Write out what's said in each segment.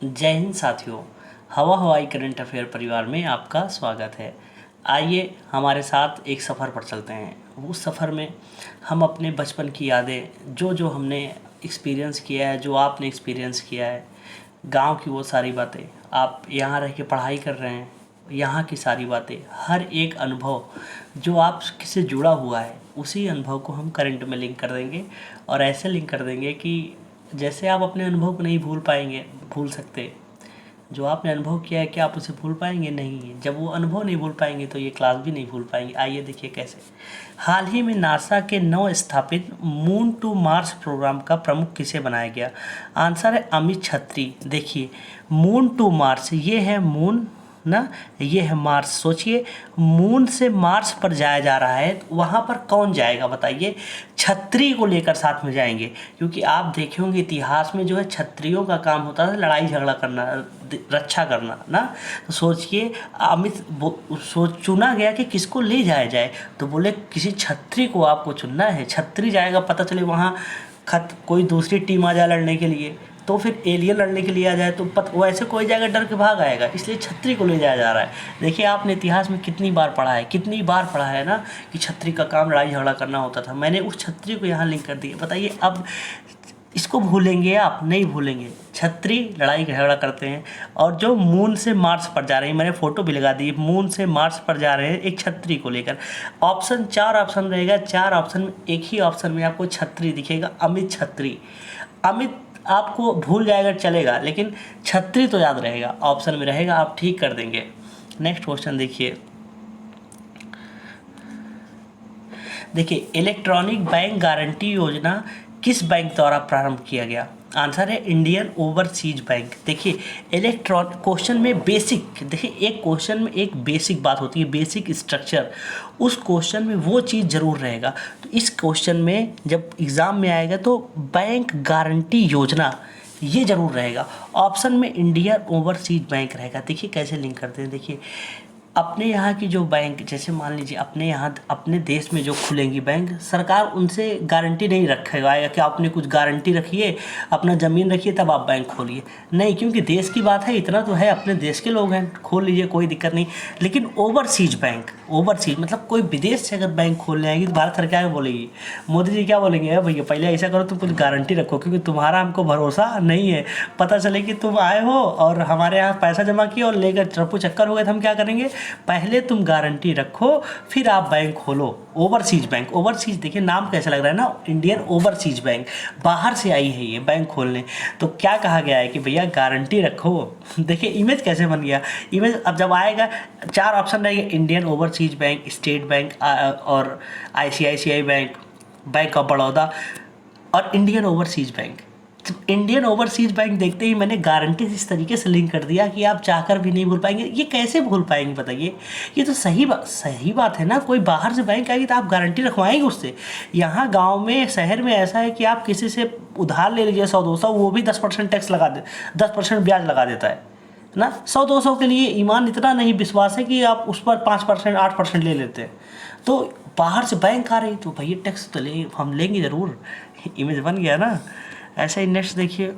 जय हिंद साथियों। हवा हवाई करंट अफेयर परिवार में आपका स्वागत है। आइए हमारे साथ एक सफ़र पर चलते हैं। उस सफ़र में हम अपने बचपन की यादें जो हमने एक्सपीरियंस किया है, जो आपने एक्सपीरियंस किया है, गांव की वो सारी बातें, आप यहाँ रह के पढ़ाई कर रहे हैं, यहाँ की सारी बातें, हर एक अनुभव जो आपसे जुड़ा हुआ है, उसी अनुभव को हम करंट में लिंक कर देंगे। और ऐसे लिंक कर देंगे कि जैसे आप अपने अनुभव को नहीं भूल सकते। जो आपने अनुभव किया है, क्या आप उसे भूल पाएंगे? नहीं। जब वो अनुभव नहीं भूल पाएंगे तो ये क्लास भी नहीं भूल पाएंगे। आइए देखिए कैसे। हाल ही में नासा के नव स्थापित मून टू मार्स प्रोग्राम का प्रमुख किसे बनाया गया? आंसर है अमित छत्री। देखिए, मून टू मार्स, ये है मून ना, ये है मार्स। सोचिए, मून से मार्स पर जाया जा रहा है, तो वहाँ पर कौन जाएगा बताइए? छतरी को लेकर साथ में जाएंगे। क्योंकि आप देखे होंगे इतिहास में जो है छत्रियों का काम होता था लड़ाई झगड़ा करना, रक्षा करना ना। तो सोचिए, चुना गया कि किसको ले जाया जाए, तो बोले किसी छत्री को आपको चुनना है। छत्री जाएगा, पता चले वहाँ कोई दूसरी टीम आ जाए लड़ने के लिए, तो फिर एलियन लड़ने के लिए आ जाए तो वैसे कोई जाएगा, डर के भाग आएगा, इसलिए छतरी को ले जाया जा रहा है। देखिए, आपने इतिहास में कितनी बार पढ़ा है ना कि छतरी का काम लड़ाई झगड़ा करना होता था। मैंने उस छतरी को यहाँ लिंक कर दिया। बताइए, अब इसको भूलेंगे? आप नहीं भूलेंगे। छतरी लड़ाई झगड़ा करते हैं, और जो मून से मार्स पर जा रहे हैं, मैंने फ़ोटो भी लगा दी, मून से मार्स पर जा रहे हैं एक छतरी को लेकर। ऑप्शन 4 ऑप्शन रहेगा, 4 ऑप्शन में एक ही ऑप्शन में आपको छतरी दिखेगा, अमित छतरी। अमित आपको भूल जाएगा चलेगा, लेकिन छतरी तो याद रहेगा, ऑप्शन में रहेगा, आप ठीक कर देंगे। नेक्स्ट क्वेश्चन देखिए। इलेक्ट्रॉनिक बैंक गारंटी योजना किस बैंक द्वारा प्रारंभ किया गया? आंसर है इंडियन ओवरसीज बैंक। देखिए, क्वेश्चन में बेसिक, देखिए एक क्वेश्चन में एक बेसिक बात होती है, बेसिक स्ट्रक्चर, उस क्वेश्चन में वो चीज़ ज़रूर रहेगा। तो इस क्वेश्चन में जब एग्ज़ाम में आएगा तो बैंक गारंटी योजना ये ज़रूर रहेगा। ऑप्शन में इंडियन ओवरसीज बैंक रहेगा। देखिए कैसे लिंक करते हैं। देखिए, अपने यहाँ की जो बैंक, जैसे मान लीजिए अपने यहाँ अपने देश में जो खुलेंगी बैंक, सरकार उनसे गारंटी नहीं रखेगा कि आपने कुछ गारंटी रखिए, अपना ज़मीन रखिए तब आप बैंक खोलिए। नहीं, क्योंकि देश की बात है, इतना तो है, अपने देश के लोग हैं, खोल लीजिए, कोई दिक्कत नहीं। लेकिन ओवरसीज बैंक, ओवरसीज मतलब कोई विदेश से अगर बैंक खोलने आएगी तो भारत सरकार क्या बोलेगी? मोदी जी क्या बोलेंगे? है भैया, पहले ऐसा करो, तुम कुछ गारंटी रखो, क्योंकि तुम्हारा हमको भरोसा नहीं है। पता चले कि तुम आए हो और हमारे यहाँ पैसा जमा किया और लेकर चप्पू चक्कर हो गए तो हम क्या करेंगे? पहले तुम गारंटी रखो, फिर आप बैंक खोलो। ओवरसीज बैंक, ओवरसीज, देखिए नाम कैसा लग रहा है ना, इंडियन ओवरसीज बैंक, बाहर से आई है ये बैंक खोलने। तो क्या कहा गया है कि भैया गारंटी रखो। देखिए इमेज कैसे बन गया। इमेज अब जब आएगा, 4 ऑप्शन रहेंगे, Indian overseas bank, state bank और ICICI bank, bank of Baroda और Indian overseas bank. Indian overseas bank देखते ही मैंने गारंटी इस तरीके से लिंक कर दिया कि आप चाहकर भी नहीं भूल पाएंगे। ये कैसे भूल पाएंगे बताइए? ये तो सही बात है ना। कोई बाहर से बैंक आएगी तो आप गारंटी रखवाएंगे उससे। यहाँ गांव में, शहर में ऐसा है कि आप किसी से उधार ले लीजिए 100-200, वो भी 10% टैक्स लगा दे, 10% ब्याज लगा देता है ना। 100-200 के लिए ईमान इतना नहीं विश्वास है कि आप उस पर 5% 8% ले लेते हैं। तो बाहर से बैंक आ रही तो भैया टैक्स तो हम लेंगे ज़रूर। इमेज बन गया ना। ऐसा ही नेक्स्ट देखिए,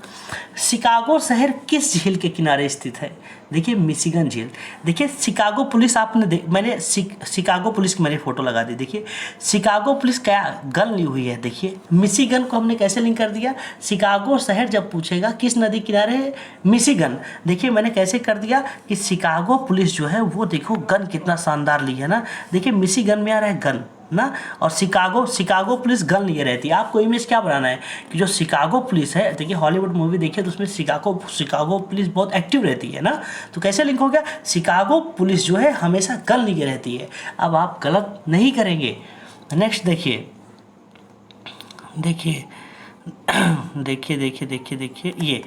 शिकागो शहर किस झील के किनारे स्थित है? देखिए मिशिगन झील। देखिए शिकागो पुलिस, मैंने शिकागो पुलिस की मैंने फ़ोटो लगा दी। देखिए शिकागो पुलिस क्या गन ली हुई है। देखिए मिशिगन को हमने कैसे लिंक कर दिया? शिकागो शहर जब पूछेगा किस नदी किनारे है, मिशिगन। देखिए मैंने कैसे कर दिया कि शिकागो पुलिस जो है वो देखो गन कितना शानदार ली है ना। देखिए मिशिगन में आ रहा है गन ना, और शिकागो पुलिस गन लिए रहती है। आपको इमेज क्या बनाना है कि जो शिकागो पुलिस है, देखिए हॉलीवुड मूवी देखिए तो उसमें शिकागो पुलिस बहुत एक्टिव रहती है ना। तो कैसे लिंक हो गया? शिकागो पुलिस जो है हमेशा गन लिए रहती है। अब आप गलत नहीं करेंगे। नेक्स्ट देखिए, देखिए देखिए देखिए देखिए देखिए ये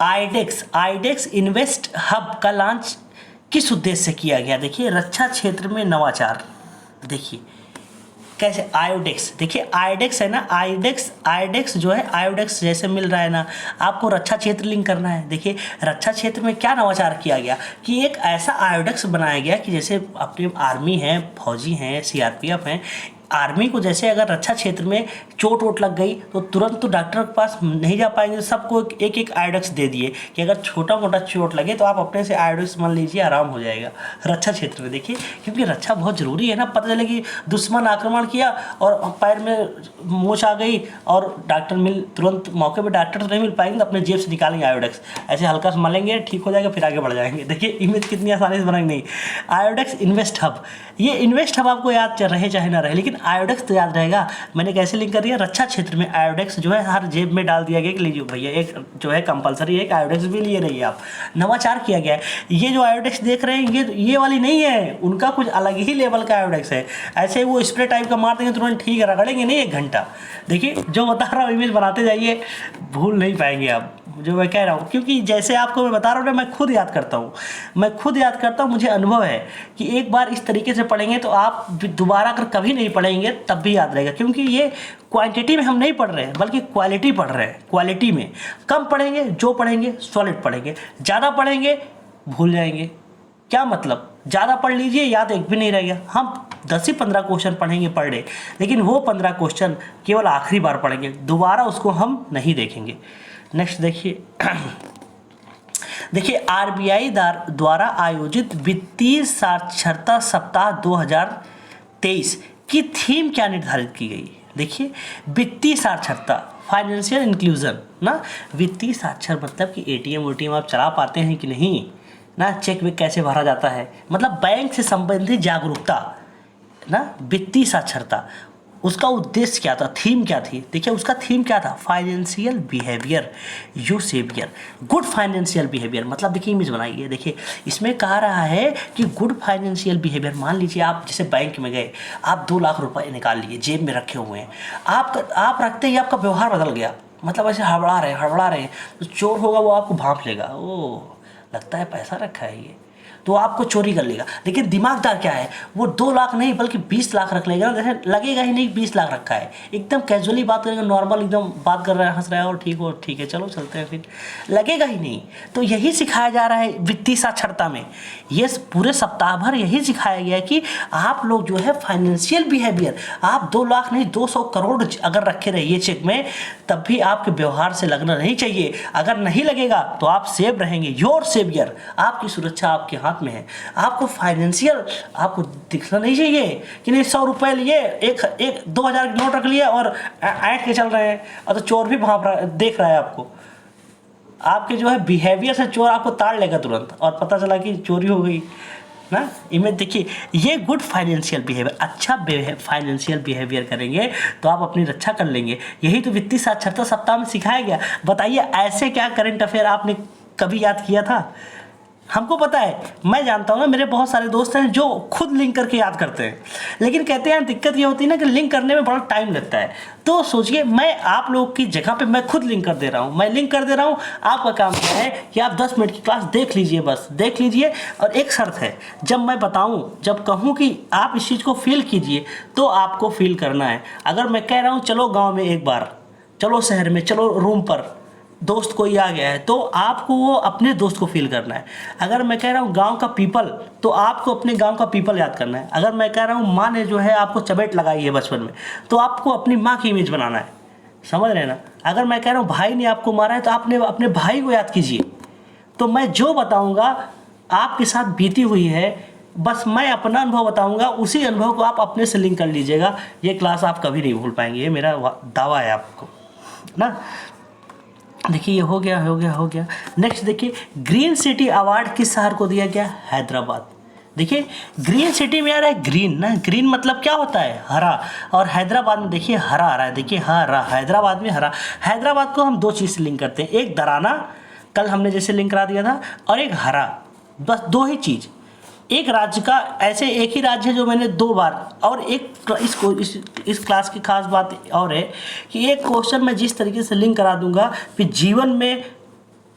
आईडेक्स इन्वेस्ट हब का लॉन्च किस उद्देश्य से किया गया? देखिए रक्षा क्षेत्र में नवाचार। देखिए कैसे आयोडेक्स, देखिए आयोडेक्स है ना, आयोडेक्स जो है, आयोडेक्स जैसे मिल रहा है ना, आपको रक्षा क्षेत्र लिंक करना है। देखिए रक्षा क्षेत्र में क्या नवाचार किया गया कि एक ऐसा आयोडेक्स बनाया गया कि जैसे अपनी आर्मी है, फौजी हैं, CRPF हैं, आर्मी को जैसे अगर रक्षा क्षेत्र में चोट वोट लग गई तो तुरंत तो डॉक्टर के पास नहीं जा पाएंगे, सबको एक एक आयोडेक्स दे दिए कि अगर छोटा मोटा चोट लगे तो आप अपने से आयोडेक्स मान लीजिए, आराम हो जाएगा रक्षा क्षेत्र में। देखिए क्योंकि रक्षा बहुत ज़रूरी है ना, पता चले कि दुश्मन आक्रमण किया और पैर में मोच आ गई और डॉक्टर तुरंत मौके पर डॉक्टर तो नहीं मिल पाएंगे, तो अपने जेब से निकालेंगे आयोडेक्स, ऐसे हल्का से मलेंगे, ठीक हो जाएगा, फिर आगे बढ़ जाएंगे। देखिए इमेज कितनी आसानी से बनाएंगे। नहीं, आयोडेक्स इन्वेस्ट हब, ये इन्वेस्ट हब आपको याद रहे चाहे ना रहे, लेकिन आयोडेक्स तो याद रहेगा। मैंने कैसे लिंक कर दिया, रक्षा क्षेत्र में आयोडेक्स जो है हर जेब में डाल दिया गया कि लीजिए भैया, एक जो है कंपलसरी एक आयोडेक्स भी लिए रहिए आप। नवाचार किया गया है। ये जो आयोडेक्स देख रहे हैं ये वाली नहीं है, उनका कुछ अलग ही लेवल का आयोडेक्स है। ऐसे वो स्प्रे टाइप का मार देंगे तुरंत ठीक है, रगड़ेंगे नहीं 1 घंटा। देखिए जो बता रहा हूँ इमेज बनाते जाइए, भूल नहीं पाएंगे आप जो मैं कह रहा हूँ, क्योंकि जैसे आपको मैं बता रहा हूँ ना, मैं खुद याद करता हूँ, मुझे अनुभव है कि एक बार इस तरीके से पढ़ेंगे तो आप दोबारा अगर कभी नहीं पढ़ेंगे तब भी याद रहेगा, क्योंकि ये क्वांटिटी में हम नहीं पढ़ रहे हैं बल्कि क्वालिटी पढ़ रहे हैं। क्वालिटी में कम पढ़ेंगे, जो पढ़ेंगे सॉलिड पढ़ेंगे, ज़्यादा पढ़ेंगे भूल जाएंगे। क्या मतलब, ज़्यादा पढ़ लीजिए याद एक भी नहीं रहेगा। हम 10 से 15 क्वेश्चन पढ़ेंगे पर डे, लेकिन वो 15 क्वेश्चन केवल आखिरी बार पढ़ेंगे, दोबारा उसको हम नहीं देखेंगे। नेक्स्ट देखिए आरबीआई द्वारा आयोजित वित्तीय साक्षरता सप्ताह 2023 की थीम क्या निर्धारित की गई। देखिए वित्तीय साक्षरता, फाइनेंशियल इंक्लूजन ना, वित्तीय साक्षर मतलब कि एटीएम आप चला पाते हैं कि नहीं ना, चेक वेक कैसे भरा जाता है, मतलब बैंक से संबंधित जागरूकता ना, वित्तीय साक्षरता। उसका उद्देश्य क्या था, थीम क्या थी। देखिए उसका थीम क्या था, financial behaviour you saviour, good financial behaviour. मतलब देखिए इमेज बनाइए, देखिए इसमें कहा रहा है कि गुड फाइनेंशियल बिहेवियर। मान लीजिए आप जैसे बैंक में गए, आप 2 लाख रुपए निकाल लिए, जेब में रखे हुए हैं, आप रखते ही आपका व्यवहार बदल गया, मतलब ऐसे हड़बड़ा रहे हैं, तो चोर होगा वो आपको भांप लेगा, ओ लगता है पैसा रखा है ये, तो आपको चोरी कर लेगा। लेकिन दिमागदार क्या है, वो 2 लाख नहीं बल्कि 20 लाख रख लेगा, जैसे लगेगा ही नहीं 20 लाख रखा है, एकदम कैजुअली बात करेगा, नॉर्मल एकदम बात कर रहा है, हंस रहा है और ठीक है चलो चलते हैं, फिर लगेगा ही नहीं। तो यही सिखाया जा रहा है वित्तीय साक्षरता में, ये पूरे सप्ताह भर यही सिखाया गया है कि आप लोग जो है फाइनेंशियल बिहेवियर, आप 2 लाख नहीं 200 करोड़ अगर रखे रहिए चेक में, तब भी आपके व्यवहार से लगना नहीं चाहिए। अगर नहीं लगेगा तो आप सेव रहेंगे, योर सेवियर, आपकी सुरक्षा आपके हाथ में है। आपको फाइनेंशियल आपको दिखना नहीं चाहिए कि नहीं 100 रुपए लिए, एक 2000 के नोट रख लिए और ऐंठ के चल रहे हैं, और तो चोर भी भाप रहा देख रहा है आपको, आपके जो है बिहेवियर से चोर आपको ताड़ लेगा तुरंत, और पता चला कि चोरी हो गई ना। इमेज देखिए, ये गुड फाइनेंशियल बिहेवियर, अच्छा फाइनेंशियल बिहेवियर करेंगे तो आप अपनी रक्षा कर लेंगे। यही तो वित्तीय साक्षरता सप्ताह में सिखाया गया। बताइए ऐसे क्या करंट अफेयर आपने कभी याद किया था। हमको पता है, मैं जानता हूँ ना, मेरे बहुत सारे दोस्त हैं जो खुद लिंक करके याद करते हैं, लेकिन कहते हैं दिक्कत ये होती है ना कि लिंक करने में बड़ा टाइम लगता है। तो सोचिए मैं आप लोग की जगह पे मैं खुद लिंक कर दे रहा हूँ, आपका काम क्या है कि आप 10 मिनट की क्लास देख लीजिए, बस देख लीजिए। और एक शर्त है, जब मैं बताऊँ, जब कहूँ कि आप इस चीज़ को फील कीजिए तो आपको फील करना है। अगर मैं कह रहा हूँ चलो गाँव में एक बार, चलो शहर में, चलो रूम पर, दोस्त कोई आ गया है, तो आपको वो अपने दोस्त को फील करना है। अगर मैं कह रहा हूँ गांव का पीपल, तो आपको अपने गांव का पीपल याद करना है। अगर मैं कह रहा हूँ माँ ने जो है आपको चपेट लगाई है बचपन में, तो आपको अपनी माँ की इमेज बनाना है, समझ रहे हैं ना। अगर मैं कह रहा हूँ भाई ने आपको मारा है, तो आपने अपने भाई को याद कीजिए। तो मैं जो बताऊँगा आपके साथ बीती हुई है, बस मैं अपना अनुभव बताऊँगा, उसी अनुभव को आप अपने से लिंक कर लीजिएगा। ये क्लास आप कभी नहीं भूल पाएंगे, ये मेरा दावा है आपको ना। देखिए ये हो गया। नेक्स्ट देखिए, ग्रीन सिटी अवार्ड किस शहर को दिया गया, हैदराबाद। देखिए ग्रीन सिटी में आ रहा है ग्रीन ना, ग्रीन मतलब क्या होता है, हरा, और हैदराबाद में देखिए हरा आ रहा है, देखिए हरा, हैदराबाद में हरा। हैदराबाद को हम 2 चीज़ से लिंक करते हैं, एक दराना, कल हमने जैसे लिंक करा दिया था, और एक हरा, बस 2 ही चीज़। एक राज्य का, ऐसे एक ही राज्य है जो मैंने 2 बार, और एक इस क्लास की खास बात और है कि एक क्वेश्चन मैं जिस तरीके से लिंक करा दूंगा, फिर जीवन में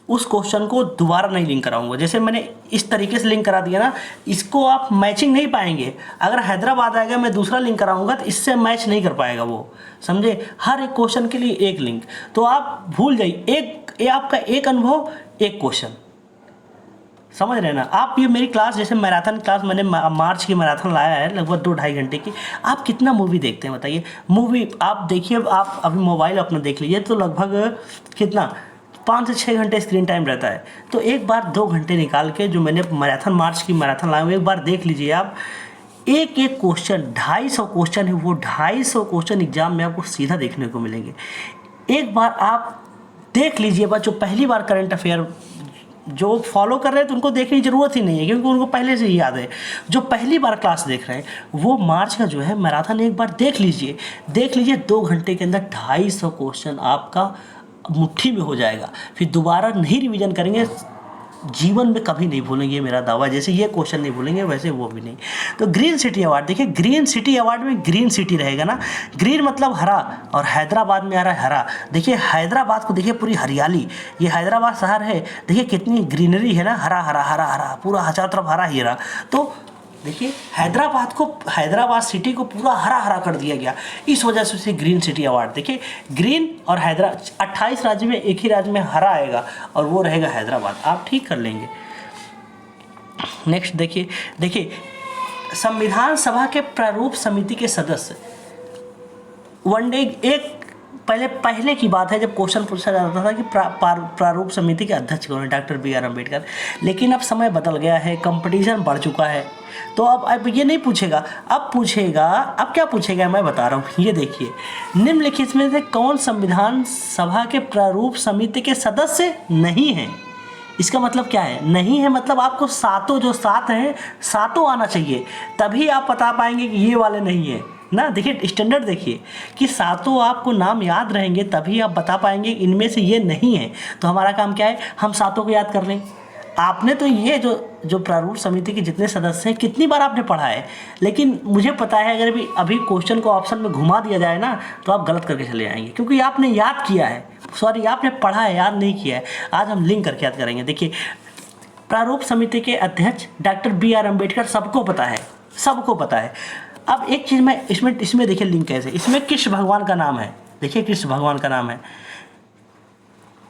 उस क्वेश्चन को दोबारा नहीं लिंक कराऊंगा। जैसे मैंने इस तरीके से लिंक करा दिया ना, इसको आप मैचिंग नहीं पाएंगे। अगर हैदराबाद आएगा मैं दूसरा लिंक कराऊंगा तो इससे मैच नहीं कर पाएगा वो, समझे। हर एक क्वेश्चन के लिए एक लिंक, तो आप भूल जाइए, ये आपका एक अनुभव एक क्वेश्चन, समझ रहे हैं ना आप। ये मेरी क्लास जैसे मैराथन क्लास मैंने मार्च की मैराथन लाया है लगभग 2-2.5 घंटे की। आप कितना मूवी देखते हैं बताइए? मूवी आप देखिए, आप अभी मोबाइल अपना देख लीजिए तो लगभग कितना 5 से 6 घंटे स्क्रीन टाइम रहता है। तो एक बार 2 घंटे निकाल के जो मैंने मैराथन मार्च की मैराथन लाया हूँ, एक बार देख लीजिए आप। एक एक क्वेश्चन 250 क्वेश्चन है, वो 250 क्वेश्चन एग्जाम में आपको सीधा देखने को मिलेंगे। एक बार आप देख लीजिए, बस जो पहली बार करंट अफेयर जो फॉलो कर रहे हैं तो उनको देखने की ज़रूरत ही नहीं है, क्योंकि उनको पहले से ही याद है। जो पहली बार क्लास देख रहे हैं वो मार्च का जो है मैराथन एक बार देख लीजिए। 2 घंटे के अंदर 250 क्वेश्चन आपका मुट्ठी में हो जाएगा। फिर दोबारा नहीं रिवीजन करेंगे, जीवन में कभी नहीं भूलेंगे, मेरा दावा। जैसे ये क्वेश्चन नहीं भूलेंगे वैसे वो भी नहीं। तो ग्रीन सिटी अवार्ड देखिए, ग्रीन सिटी अवार्ड में ग्रीन सिटी रहेगा ना, ग्रीन मतलब हरा, और हैदराबाद में आ रहा है हरा। देखिए हैदराबाद को देखिए, पूरी हरियाली, ये हैदराबाद शहर है, देखिए कितनी ग्रीनरी है ना, हरा हरा हरा हरा, पूरा चारों तरफ हरा ही हरा। तो देखिए हैदराबाद सिटी को पूरा हरा हरा कर दिया गया, इस वजह से उसे ग्रीन सिटी अवार्ड। देखिए ग्रीन और 28 राज्य में एक ही राज्य में हरा आएगा और वो रहेगा हैदराबाद। आप ठीक कर लेंगे। नेक्स्ट देखिए संविधान सभा के प्रारूप समिति के सदस्य वनडे एक पहले की बात है जब क्वेश्चन पूछा जाता था कि प्रारूप समिति के अध्यक्ष कौन है, डॉक्टर BR अम्बेडकर। लेकिन अब समय बदल गया है, कंपटीशन बढ़ चुका है, तो अब ये नहीं पूछेगा, अब क्या पूछेगा मैं बता रहा हूँ। ये देखिए, निम्नलिखित में से कौन संविधान सभा के प्रारूप समिति के सदस्य नहीं है। इसका मतलब क्या है? नहीं है मतलब आपको जो सात हैं सातों आना चाहिए, तभी आप बता पाएंगे कि ये वाले नहीं है ना। देखिए स्टैंडर्ड देखिए कि सातों आपको नाम याद रहेंगे तभी आप बता पाएंगे इनमें से ये नहीं है। तो हमारा काम क्या है, हम सातों को याद कर लें। आपने तो ये जो प्रारूप समिति के जितने सदस्य हैं कितनी बार आपने पढ़ा है, लेकिन मुझे पता है अगर अभी क्वेश्चन को ऑप्शन में घुमा दिया जाए ना तो आप गलत करके चले आएंगे, क्योंकि आपने याद किया है, आपने पढ़ा है, याद नहीं किया है। आज हम लिंक करके याद करेंगे। देखिए प्रारूप समिति के अध्यक्ष डॉक्टर BR अम्बेडकर, सबको पता है। अब एक चीज़ मैं इसमें देखिए लिंक कैसे, इसमें कृष्ण भगवान का नाम है। देखिए कृष्ण भगवान का नाम है,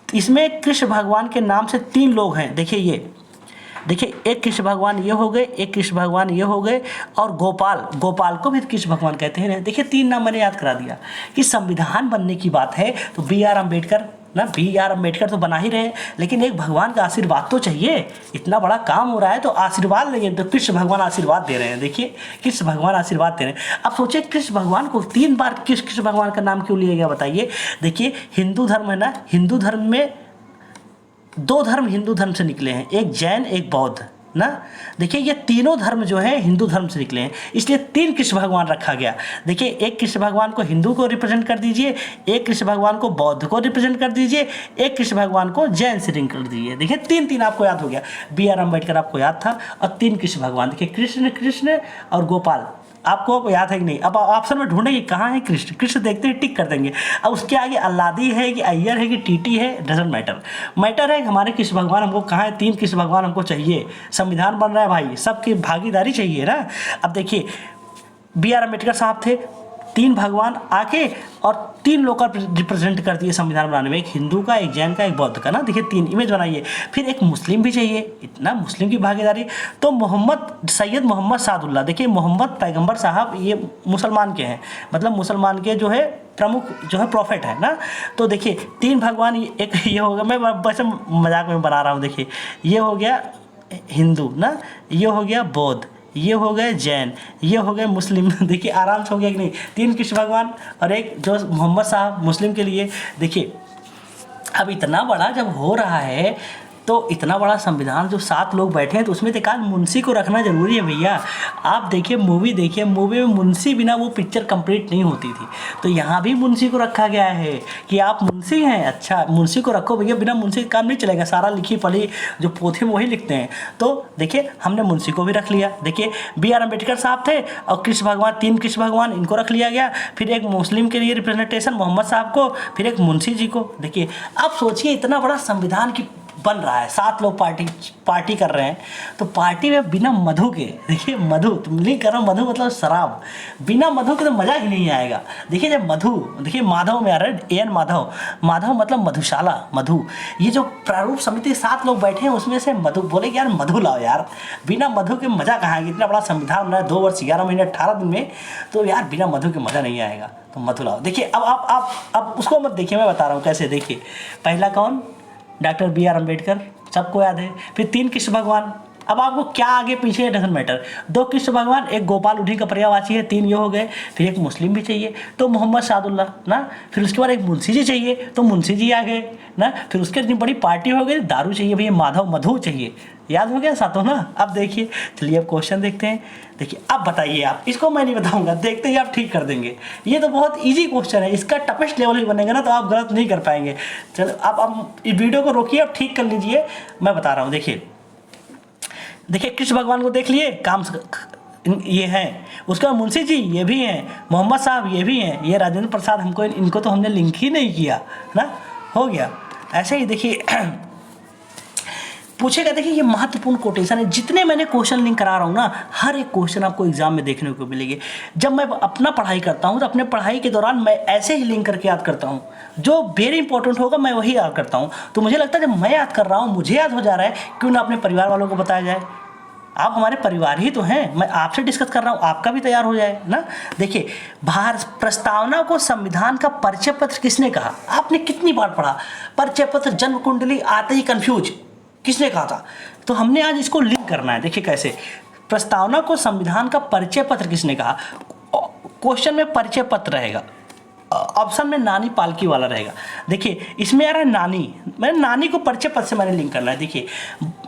इसमें कृष्ण भगवान के नाम से 3 लोग हैं। देखिए एक कृष्ण भगवान ये हो गए, एक कृष्ण भगवान ये हो गए, और गोपाल को भी कृष्ण भगवान कहते हैं। देखिए 3 नाम मैंने याद करा दिया। कि संविधान बनने की बात है तो BR अम्बेडकर तो बना ही रहे, लेकिन एक भगवान का आशीर्वाद तो चाहिए। इतना बड़ा काम हो रहा है तो आशीर्वाद लेंगे, तो कृष्ण भगवान आशीर्वाद दे रहे हैं। देखिए कृष्ण भगवान आशीर्वाद दे रहे हैं। अब सोचिए कृष्ण भगवान को 3 बार कृष्ण भगवान का नाम क्यों लिया गया बताइए। देखिए हिंदू धर्म है ना, हिंदू धर्म में 2 धर्म हिंदू धर्म से निकले हैं, एक जैन एक बौद्ध ना। देखिए ये तीनों धर्म जो है हिंदू धर्म से निकले हैं, इसलिए 3 कृष्ण भगवान रखा गया। देखिए एक कृष्ण भगवान को हिंदू को रिप्रेजेंट कर दीजिए, एक कृष्ण भगवान को बौद्ध को रिप्रेजेंट कर दीजिए, एक कृष्ण भगवान को जैन से लिंक कर दीजिए। देखिए 3 आपको याद हो गया। BR अम्बेडकर आपको याद था, और 3 कृष्ण भगवान। देखिए कृष्ण और गोपाल आपको याद है कि नहीं। अब ऑप्शन में ढूंढेंगे कहाँ है कृष्ण देखते ही टिक कर देंगे। अब उसके आगे अल्लादी है कि अय्यर है कि टीटी है, डजंट मैटर है हमारे कृष्ण भगवान हमको कहाँ है, 3 कृष्ण भगवान हमको चाहिए। संविधान बन रहा है भाई, सबकी भागीदारी चाहिए ना। अब देखिए BR अम्बेडकर साहब थे, 3 भगवान आके और 3 लोग का रिप्रेजेंट कर दिए संविधान बनाने में, एक हिंदू का, एक जैन का, एक बौद्ध का ना। देखिए 3 इमेज बनाइए। फिर एक मुस्लिम भी चाहिए, इतना मुस्लिम की भागीदारी, तो सैयद मोहम्मद सादुल्लाह। देखिए मोहम्मद पैगंबर साहब ये मुसलमान के हैं, मतलब मुसलमान के जो है प्रमुख जो है प्रॉफिट है ना। तो देखिए 3 भगवान, एक ये हो गया, मैं वैसे मजाक में बना रहा हूँ। देखिए ये हो गया हिंदू ना, ये हो गया बौद्ध, ये हो गए जैन, ये हो गए मुस्लिम। देखिए आराम से हो गया कि नहीं। 3 कृष्ण भगवान और एक जो मोहम्मद साहब मुस्लिम के लिए। देखिए अब इतना बड़ा जब हो रहा है तो इतना बड़ा संविधान जो 7 लोग बैठे हैं तो उसमें एक आध मुंशी को रखना जरूरी है भैया। आप देखिए मूवी में मुंशी बिना वो पिक्चर कंप्लीट नहीं होती थी, तो यहाँ भी मुंशी को रखा गया है कि आप मुंशी हैं, अच्छा मुंशी को रखो भैया, बिना मुंशी का काम नहीं चलेगा। सारा लिखी पढ़ी जो पोथी में वही लिखते हैं। तो देखिए हमने मुंशी को भी रख लिया। देखिए BR अम्बेडकर साहब थे और कृष्ण भगवान, 3 कृष्ण भगवान, इनको रख लिया गया। फिर एक मुस्लिम के लिए रिप्रेजेंटेशन मोहम्मद साहब को, फिर एक मुंशी जी को। देखिए अब सोचिए इतना बड़ा संविधान की बन रहा है, 7 लोग पार्टी कर रहे हैं, तो पार्टी में बिना मधु के, देखिए मधु तुम लिंक कर रहा हूँ, मधु मतलब शराब, बिना मधु के तो मज़ा ही नहीं आएगा। देखिए जब मधु, देखिए माधव में आ रहा है, एन माधव, माधव मतलब मधुशाला, मधु, ये जो प्रारूप समिति 7 लोग बैठे हैं उसमें से मधु बोले कि यार मधु लाओ यार, बिना मधु के मज़ा कहाँ आएगा, इतना बड़ा संविधान बना है 2 वर्ष 11 महीने 18 दिन में, तो यार बिना मधु के मज़ा नहीं आएगा, तो मधु लाओ। देखिए अब आप उसको मत देखिए, मैं बता रहा हूँ कैसे। देखिए पहला कौन, डॉक्टर बी.आर. अम्बेडकर, सबको याद है। फिर 3 कृष्ण भगवान, अब आपको क्या आगे पीछे डजंट मैटर, 2 कृष्ण भगवान, एक गोपाल उठी का पर्यायवाची है, 3 ये हो गए। फिर एक मुस्लिम भी चाहिए तो मोहम्मद सादुल्ला ना, फिर उसके बाद एक मुंशी जी चाहिए तो मुंशी जी आ गए ना, फिर उसके इतनी बड़ी पार्टी हो गई, दारू चाहिए भैया, माधव मधु चाहिए, याद हो गया सातों ना। अब देखिए, चलिए अब क्वेश्चन देखते हैं। देखिए अब बताइए आप, इसको मैं नहीं बताऊंगा, देखते ही आप ठीक कर देंगे, ये तो बहुत इजी क्वेश्चन है, इसका टफेस्ट लेवल ही बनेगा ना तो आप गलत नहीं कर पाएंगे। चलो अब इस वीडियो को रोकिए, अब ठीक कर लीजिए, मैं बता रहा हूँ। देखिए कृष्ण भगवान को देख लिए, काम ये हैं, उसके बाद मुंशी जी ये भी हैं, मोहम्मद साहब ये भी हैं, ये राजेंद्र प्रसाद, हमको इनको तो हमने लिंक ही नहीं किया ना, हो गया। ऐसे ही देखिए पूछेगा, देखिए ये महत्वपूर्ण कोटेशन है, जितने मैंने क्वेश्चन लिंक करा रहा हूँ ना, हर एक क्वेश्चन आपको एग्जाम में देखने को मिलेंगे। जब मैं अपना पढ़ाई करता हूँ तो अपने पढ़ाई के दौरान मैं ऐसे ही लिंक करके याद करता हूँ, जो वेरी इंपॉर्टेंट होगा मैं वही याद करता हूँ। तो मुझे लगता है जब मैं याद कर रहा हूँ, मुझे याद हो जा रहा है, क्यों ना अपने परिवार वालों को बताया जाए। आप हमारे परिवार ही तो हैं, मैं आपसे डिस्कस कर रहा हूँ, आपका भी तैयार हो जाए ना। देखिए भारत प्रस्तावना को संविधान का परिचय पत्र किसने कहा, आपने कितनी बार पढ़ा परिचय पत्र, जन्म कुंडली, आते ही कंफ्यूज, किसने कहा था, तो हमने आज इसको लिंक करना है। देखिए कैसे, प्रस्तावना को संविधान का परिचय पत्र किसने कहा, क्वेश्चन में परिचय पत्र रहेगा, ऑप्शन में नानी पालकी वाला रहेगा। देखिए इसमें आ रहा है नानी, मैंने नानी को परिचय पत्र से मैंने लिंक करना है। देखिए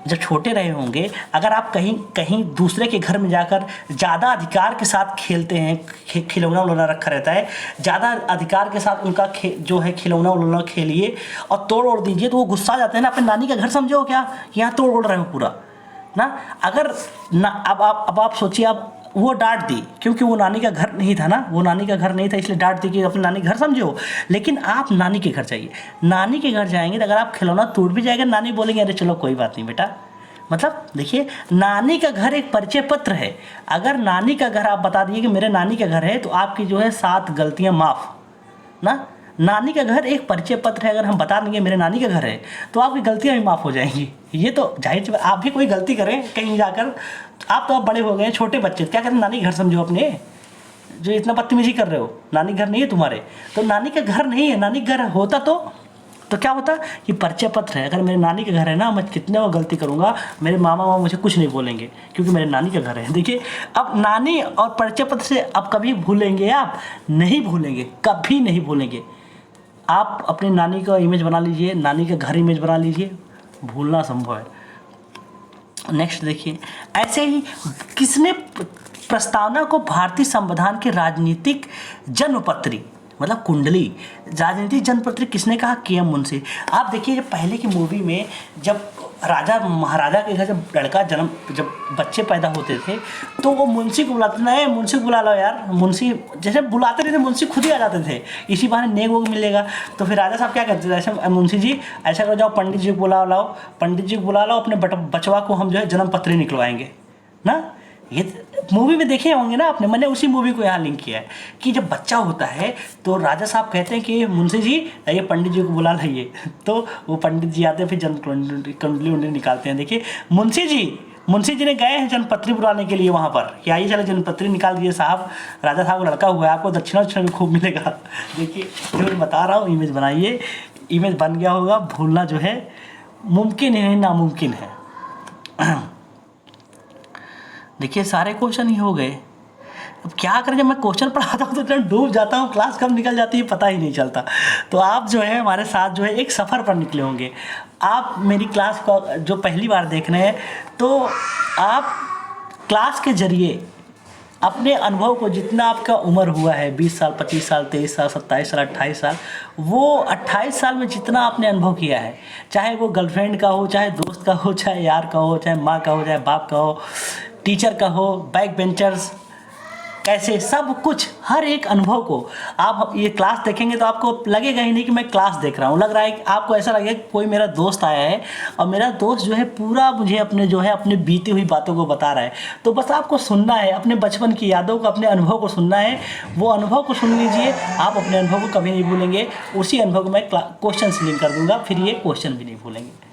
जब छोटे रहे होंगे, अगर आप कहीं दूसरे के घर में जाकर ज़्यादा अधिकार के साथ खेलते हैं, खिलौना उलौना रखा रहता है, ज़्यादा अधिकार के साथ उनका जो है खिलौना उलौना खेलिए और तोड़ ओड़ दीजिए तो वो गुस्सा जाते हैं ना, अपने नानी का घर समझो क्या, यहाँ तोड़ ओड़ रहे हो पूरा ना। अगर ना अब आप सोचिए, आप वो डांट दी क्योंकि वो नानी का घर नहीं था ना, वो नानी का घर नहीं था इसलिए डांट दी कि अपने नानी घर समझो, लेकिन आप नानी के घर जाइए, नानी के घर जाएंगे तो अगर आप खिलौना टूट भी जाएगा, नानी बोलेंगे अरे चलो कोई बात नहीं बेटा। मतलब देखिए नानी का घर एक परिचय पत्र है। अगर नानी का घर आप बता दिए कि मेरे नानी का घर है, तो आपकी जो है 7 गलतियाँ माफ़ ना। नानी का घर एक परिचय पत्र है, अगर हम बता देंगे मेरे नानी का घर है तो आपकी गलतियाँ भी माफ़ हो जाएंगी। ये तो जाहिर सी बात, आप भी कोई गलती करें कहीं जाकर, आप तो आप बड़े हो गए, छोटे बच्चे क्या कहते हैं, नानी घर समझो अपने, जो इतना बदतमीजी कर रहे हो, नानी घर नहीं है तुम्हारे, तो नानी का घर नहीं है, नानी घर होता तो क्या होता कि परिचय पत्र है। अगर मेरे नानी का घर है ना, मैं कितने वो गलती करूँगा, मेरे मामा मुझे कुछ नहीं बोलेंगे क्योंकि मेरे नानी का घर है। देखिए अब नानी और परिचय पत्र से अब कभी भूलेंगे, आप नहीं भूलेंगे, कभी नहीं भूलेंगे। आप अपनी नानी का इमेज बना लीजिए, नानी का घर इमेज बना लीजिए, भूलना संभव है। नेक्स्ट देखिए, ऐसे ही किसने प्रस्तावना को भारतीय संविधान के राजनीतिक जन्मपत्री मतलब कुंडली, राजनीतिक जन्मपत्री किसने कहा, के.एम. मुंशी। आप देखिए जब पहले की मूवी में जब राजा महाराजा के घर जब बच्चे पैदा होते थे तो वो मुंशी को बुलाते थे, मुंशी को बुला लो यार, मुंशी जैसे बुलाते नहीं थे, मुंशी खुद ही आ जाते थे, इसी बहाने नेक वोग मिलेगा। तो फिर राजा साहब क्या करते थे, ऐसे मुंशी जी ऐसा करो, जाओ पंडित जी को बुला लाओ, पंडित जी को बुला लाओ, अपने बचवा को हम जो है जन्म पत्री निकलवाएंगे ना। ये मूवी में देखे होंगे ना आपने, मैंने उसी मूवी को यहाँ लिंक किया है कि जब बच्चा होता है तो राजा साहब कहते हैं कि मुंशी जी ये पंडित जी को बुला लाइए, तो वो पंडित जी आते हैं, फिर जन्म कुंडली उंडली निकालते हैं। देखिए मुंशी जी ने गए हैं जन्मपत्री बुलाने के लिए वहाँ पर कि आइए चलो जन्मपत्री निकाल दिए साहब, राजा साहब को लड़का हुआ है, आपको दक्षिणा भी खूब मिलेगा। देखिए जो मैं बता रहा हूँ, इमेज बनाइए, इमेज बन गया होगा, भूलना जो है मुमकिन है, नामुमकिन है। देखिए सारे क्वेश्चन ही हो गए। अब क्या करें, जब मैं क्वेश्चन पढ़ाता हूँ तो इतना डूब जाता हूँ, क्लास कब निकल जाती है पता ही नहीं चलता। तो आप जो है हमारे साथ जो है एक सफ़र पर निकले होंगे। आप मेरी क्लास को जो पहली बार देख रहे हैं, तो आप क्लास के ज़रिए अपने अनुभव को, जितना आपका उम्र हुआ है 20 साल, 25 साल, 23 साल, 27 साल, 28 साल, वो 28 साल में जितना आपने अनुभव किया है, चाहे वो गर्लफ्रेंड का हो, चाहे दोस्त का हो, चाहे यार का हो, चाहे माँ का हो, चाहे बाप का हो, टीचर का हो, बैक बेंचर्स, कैसे, सब कुछ, हर एक अनुभव को आप ये क्लास देखेंगे तो आपको लगेगा ही नहीं कि मैं क्लास देख रहा हूँ, लग रहा है कि आपको ऐसा लगेगा कि कोई मेरा दोस्त आया है और मेरा दोस्त जो है पूरा मुझे अपने जो है अपनी बीती हुई बातों को बता रहा है। तो बस आपको सुनना है, अपने बचपन की यादों को, अपने अनुभव को सुनना है, वो अनुभव को सुन लीजिए, आप अपने अनुभव को कभी नहीं भूलेंगे। उसी अनुभव को मैं क्वेश्चन से लिंक कर दूंगा, फिर ये क्वेश्चन भी नहीं भूलेंगे।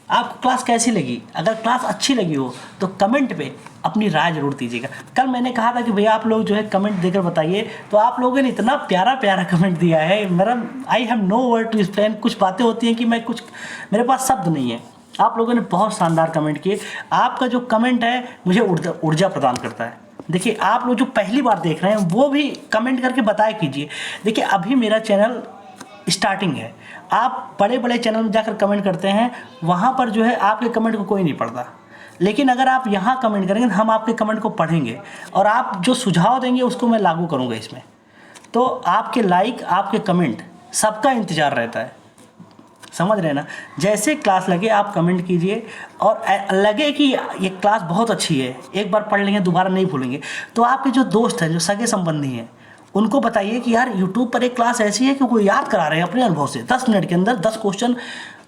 आपको क्लास कैसी लगी? अगर क्लास अच्छी लगी हो तो कमेंट पे अपनी राय जरूर दीजिएगा। कल मैंने कहा था कि भैया आप लोग जो है कमेंट देकर बताइए, तो आप लोगों ने इतना प्यारा प्यारा कमेंट दिया है, मेरा I have no word to explain. कुछ बातें होती हैं कि मैं कुछ, मेरे पास शब्द नहीं है। आप लोगों ने बहुत शानदार कमेंट किए। आपका जो कमेंट है मुझे ऊर्जा प्रदान करता है। देखिए, आप लोग जो पहली बार देख रहे हैं वो भी कमेंट करके बताया कीजिए। देखिए, अभी मेरा चैनल स्टार्टिंग है। आप बड़े बड़े चैनल में जाकर कमेंट करते हैं, वहाँ पर जो है आपके कमेंट को कोई नहीं पढ़ता, लेकिन अगर आप यहाँ कमेंट करेंगे तो हम आपके कमेंट को पढ़ेंगे और आप जो सुझाव देंगे उसको मैं लागू करूँगा इसमें। तो आपके लाइक, आपके कमेंट, सबका इंतज़ार रहता है। समझ रहे हैं ना? जैसे क्लास लगे आप कमेंट कीजिए, और लगे कि ये क्लास बहुत अच्छी है, एक बार पढ़ लेंगे दोबारा नहीं भूलेंगे, तो आपके जो दोस्त हैं, जो सगे संबंधी हैं, उनको बताइए कि यार यूट्यूब पर एक क्लास ऐसी है कि वो याद करा रहे हैं अपने अनुभव से, 10 मिनट के अंदर 10 क्वेश्चन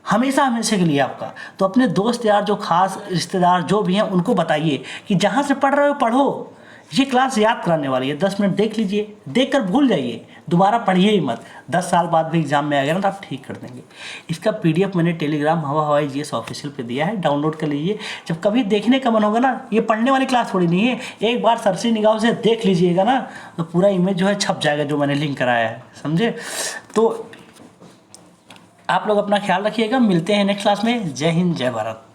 हमेशा हमेशा के लिए आपका। तो अपने दोस्त यार, जो खास रिश्तेदार जो भी हैं, उनको बताइए कि जहाँ से पढ़ रहे हो पढ़ो, ये क्लास याद कराने वाली है। 10 मिनट देख लीजिए, देख कर भूल जाइए, दोबारा पढ़िए ही मत। 10 साल बाद भी एग्जाम में आ गया ना तो आप ठीक कर देंगे। इसका PDF मैंने टेलीग्राम हवा हवाई GS ऑफिशियल पे दिया है, डाउनलोड कर लीजिए। जब कभी देखने का मन होगा ना, ये पढ़ने वाली क्लास थोड़ी नहीं है, एक बार सरसी निगाहों से देख लीजिएगा ना तो पूरा इमेज जो है छप जाएगा, जो मैंने लिंक कराया है, समझे? तो आप लोग अपना ख्याल रखिएगा, मिलते हैं नेक्स्ट क्लास में। जय हिंद, जय भारत।